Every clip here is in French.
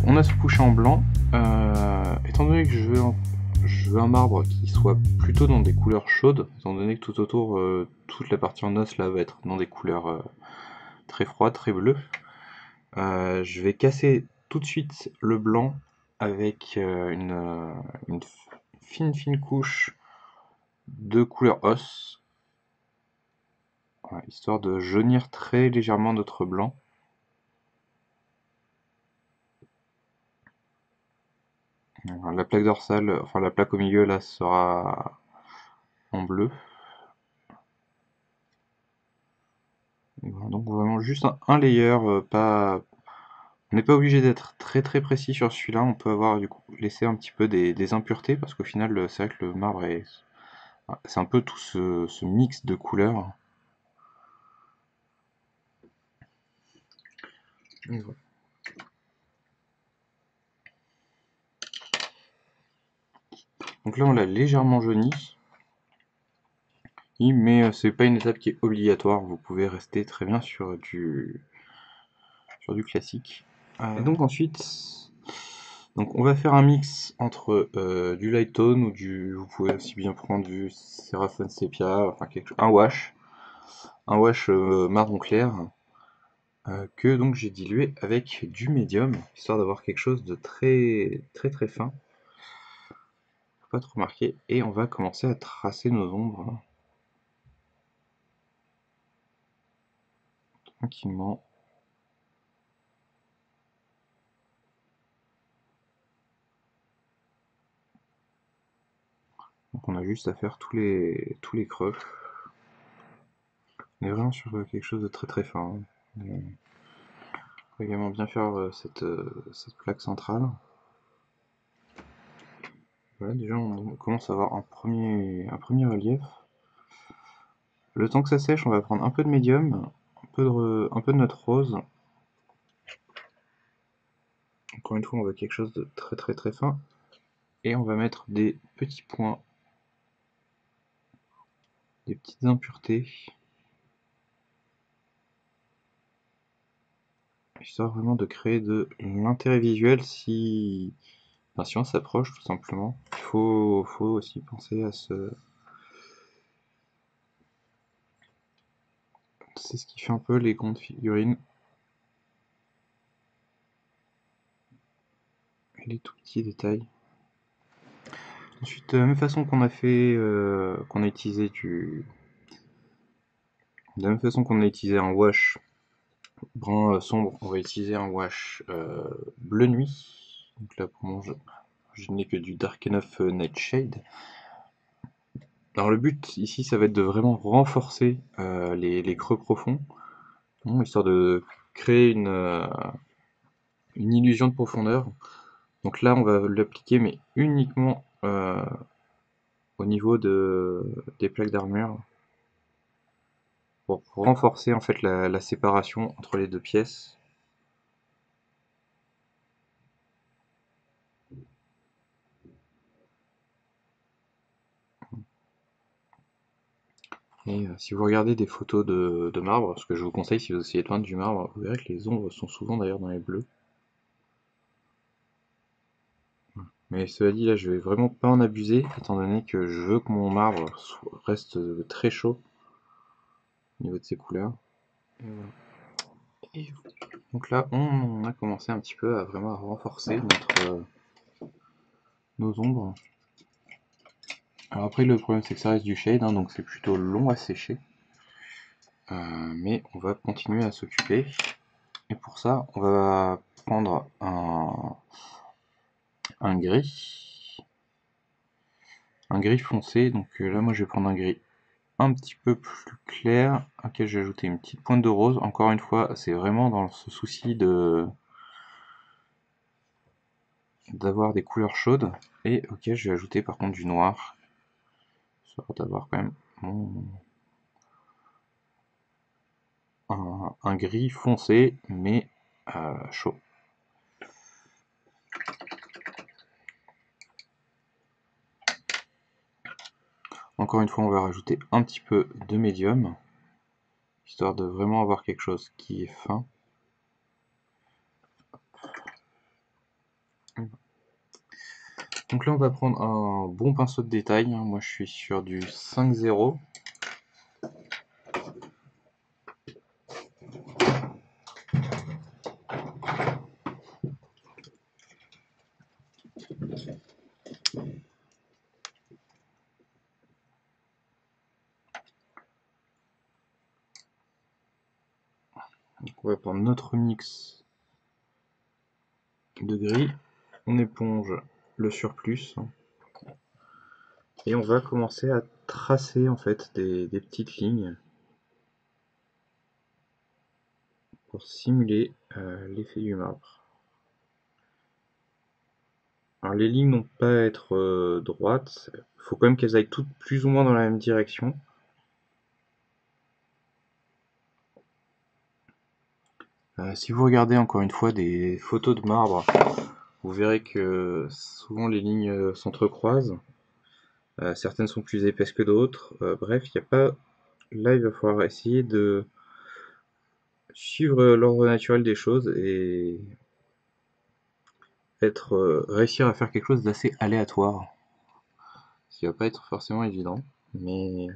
on a ce coucher en blanc. Étant donné que je veux un marbre qui soit plutôt dans des couleurs chaudes, étant donné que tout autour, toute la partie en os là va être dans des couleurs très froides, très bleues, je vais casser tout de suite le blanc avec une fine couche de couleur os, voilà, histoire de jaunir très légèrement notre blanc. La plaque dorsale, enfin la plaque au milieu là sera en bleu. Et voilà, donc vraiment juste un layer, pas. On n'est pas obligé d'être très précis sur celui-là, on peut avoir du coup laissé un petit peu des impuretés parce qu'au final c'est vrai que le marbre c'est un peu tout ce mix de couleurs. Et voilà. Donc là on l'a légèrement jauni, mais c'est pas une étape qui est obligatoire, vous pouvez rester très bien sur du classique. Et donc ensuite, donc on va faire un mix entre du light tone ou vous pouvez aussi bien prendre du Seraphon Sepia, enfin un wash marron clair que donc j'ai dilué avec du médium, histoire d'avoir quelque chose de très fin, faut pas trop marquer. Et on va commencer à tracer nos ombres tranquillement. Donc on a juste à faire tous les creux. On est vraiment sur quelque chose de très fin. On va également bien faire cette plaque centrale. Voilà, déjà on commence à avoir un premier relief. Le temps que ça sèche, on va prendre un peu de médium, un peu de notre rose. Encore une fois, on veut quelque chose de très fin. Et on va mettre des petits points, des petites impuretés, histoire vraiment de créer de l'intérêt visuel si on s'approche tout simplement. Il faut aussi penser à c'est ce qui fait un peu les grandes figurines. Et les tout petits détails. Ensuite, de la même façon qu'on a fait, qu'on a utilisé de la même façon qu'on a utilisé un wash brun sombre, on va utiliser un wash bleu nuit. Donc là pour moi je n'ai que du Dark Enough Nightshade. Alors le but ici ça va être de vraiment renforcer les creux profonds, histoire de créer une illusion de profondeur. Donc là on va l'appliquer mais uniquement au niveau des plaques d'armure pour renforcer en fait la séparation entre les deux pièces. Et si vous regardez des photos de marbre, ce que je vous conseille si vous essayez de peindre du marbre, vous verrez que les ombres sont souvent d'ailleurs dans les bleus. Mais cela dit, là je vais vraiment pas en abuser, étant donné que je veux que mon marbre reste très chaud au niveau de ses couleurs. Et voilà. Et donc là, on a commencé un petit peu à vraiment renforcer nos ombres. Alors après, le problème c'est que ça reste du shade, donc c'est plutôt long à sécher. Mais on va continuer à s'occuper. Et pour ça, on va prendre un gris. Un gris foncé, donc là moi je vais prendre un gris un petit peu plus clair, auquel je vais ajouter une petite pointe de rose. Encore une fois, c'est vraiment dans ce souci d'avoir des couleurs chaudes. Et ok, je vais ajouter par contre du noir, histoire d'avoir quand même un gris foncé, mais chaud. Encore une fois, on va rajouter un petit peu de médium, histoire de vraiment avoir quelque chose qui est fin. Donc là on va prendre un bon pinceau de détail, moi je suis sur du 5-0. Donc on va prendre notre mix de gris, on éponge le surplus et on va commencer à tracer en fait des petites lignes pour simuler l'effet du marbre. Alors les lignes n'ont pas à être droites, il faut quand même qu'elles aillent toutes plus ou moins dans la même direction. Si vous regardez encore une fois des photos de marbre, vous verrez que souvent les lignes s'entrecroisent. Certaines sont plus épaisses que d'autres. Bref, il n'y a pas. Là, il va falloir essayer de suivre l'ordre naturel des choses et réussir à faire quelque chose d'assez aléatoire. Ce qui va pas être forcément évident, mais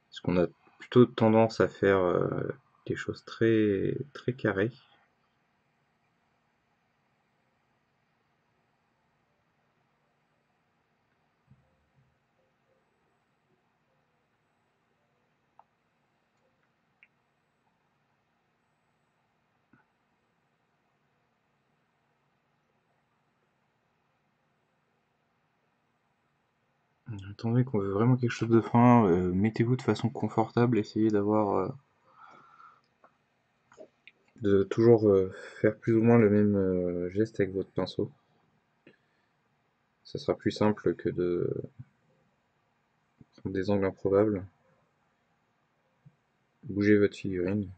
parce qu'on a plutôt tendance à faire des choses très très carrées. Étant donné qu'on veut vraiment quelque chose de fin, mettez-vous de façon confortable, essayez de toujours faire plus ou moins le même geste avec votre pinceau. Ça sera plus simple que de prendre des angles improbables. Bougez votre figurine.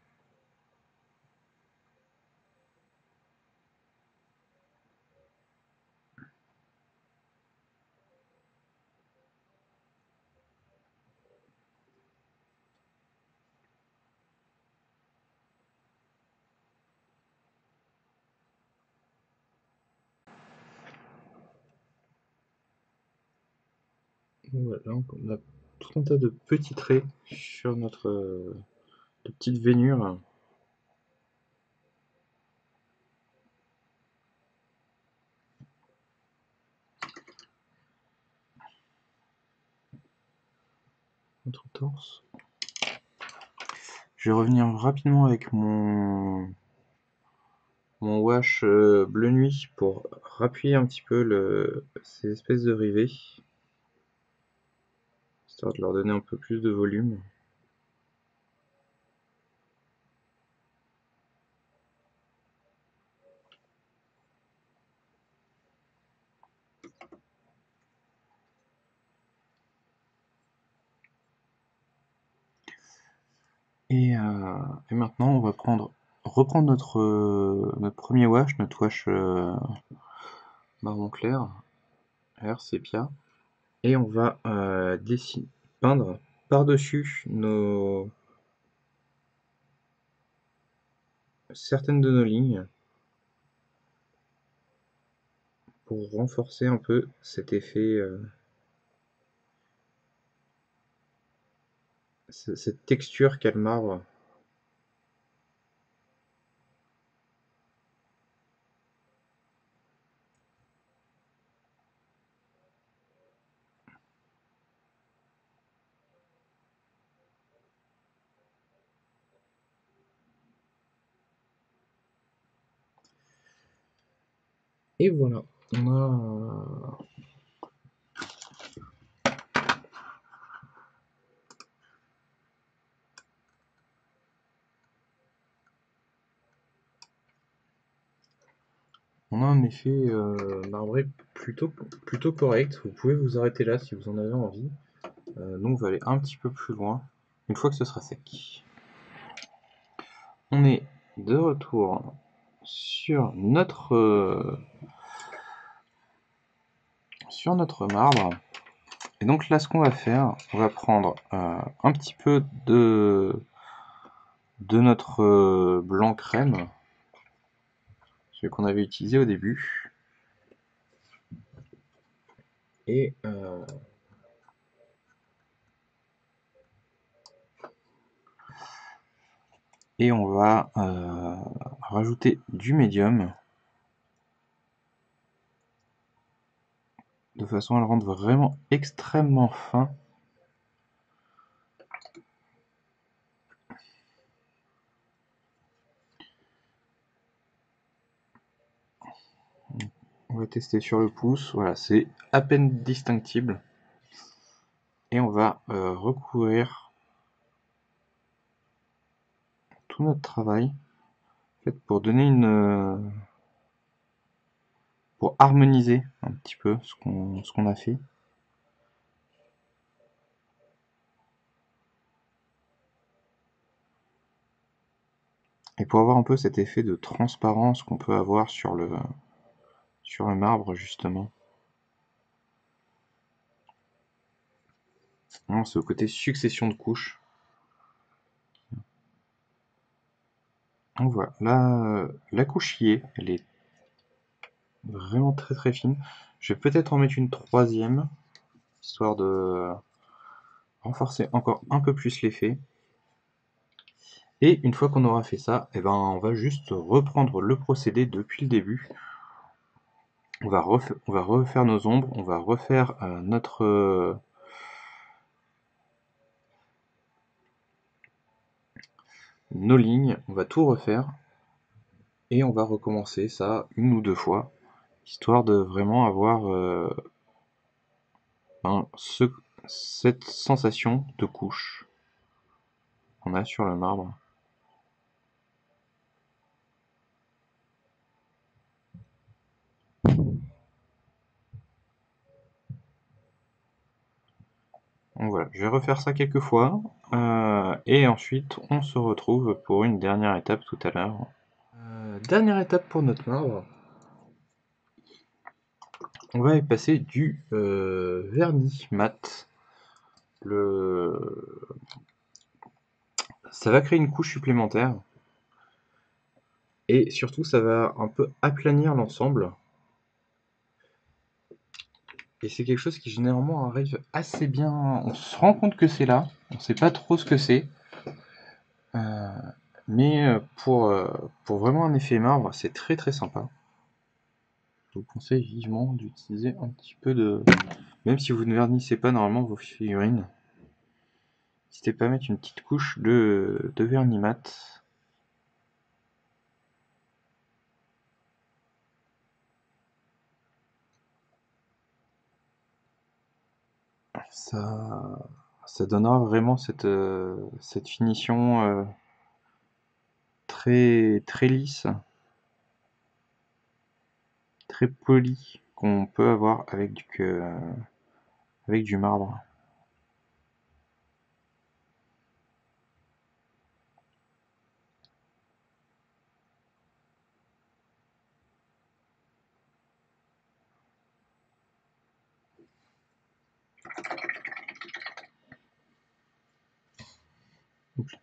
Voilà, on a tout un tas de petits traits sur notre de petites veinures. Notre torse. Je vais revenir rapidement avec mon wash bleu nuit pour rappuyer un petit peu ces espèces de rivets, histoire de leur donner un peu plus de volume. Et maintenant, on va reprendre notre premier wash, notre wash marron clair, air sépia, et on va peindre par-dessus certaines de nos lignes pour renforcer un peu cet effet, cette texture qu'a le marbre. Et voilà, on a un effet marbré plutôt correct. Vous pouvez vous arrêter là si vous en avez envie. Nous, on va aller un petit peu plus loin une fois que ce sera sec. On est de retour sur notre marbre. Et donc là, ce qu'on va faire, on va prendre un petit peu de notre blanc crème, celui qu'on avait utilisé au début. Et on va rajouter du médium de façon à le rendre vraiment extrêmement fin. On va tester sur le pouce, voilà, c'est à peine distinctible. Et on va recouvrir tout notre travail en fait, pour donner une pour harmoniser un petit peu ce qu'on a fait. Et pour avoir un peu cet effet de transparence qu'on peut avoir sur le marbre justement. C'est au côté succession de couches. Donc voilà, là, la couche y est, elle est vraiment très très fine. Je vais peut-être en mettre une troisième, histoire de renforcer encore un peu plus l'effet. Et une fois qu'on aura fait ça, eh ben, on va juste reprendre le procédé depuis le début. On va refaire nos ombres, on va refaire nos lignes, on va tout refaire. Et on va recommencer ça une ou deux fois, histoire de vraiment avoir cette sensation de couche qu'on a sur le marbre. Donc voilà, je vais refaire ça quelques fois, et ensuite on se retrouve pour une dernière étape tout à l'heure. Dernière étape pour notre marbre. On va y passer du vernis mat. Ça va créer une couche supplémentaire. Et surtout, ça va un peu aplanir l'ensemble. Et c'est quelque chose qui généralement arrive assez bien. On se rend compte que c'est là. On ne sait pas trop ce que c'est. Mais pour vraiment un effet marbre, c'est très très sympa. Je vous conseille vivement d'utiliser un petit peu de... Même si vous ne vernissez pas normalement vos figurines, n'hésitez pas à mettre une petite couche de vernis mat. Ça donnera vraiment cette finition très, très lisse, très polie qu'on peut avoir avec du marbre.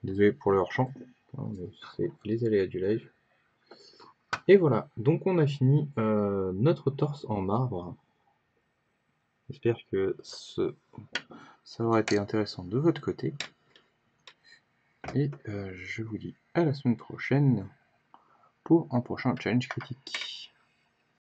Désolé pour le hors-champ, c'est les aléas du live. Et voilà, donc on a fini notre torse en marbre. J'espère que ça aura été intéressant de votre côté. Et je vous dis à la semaine prochaine pour un prochain challenge critique.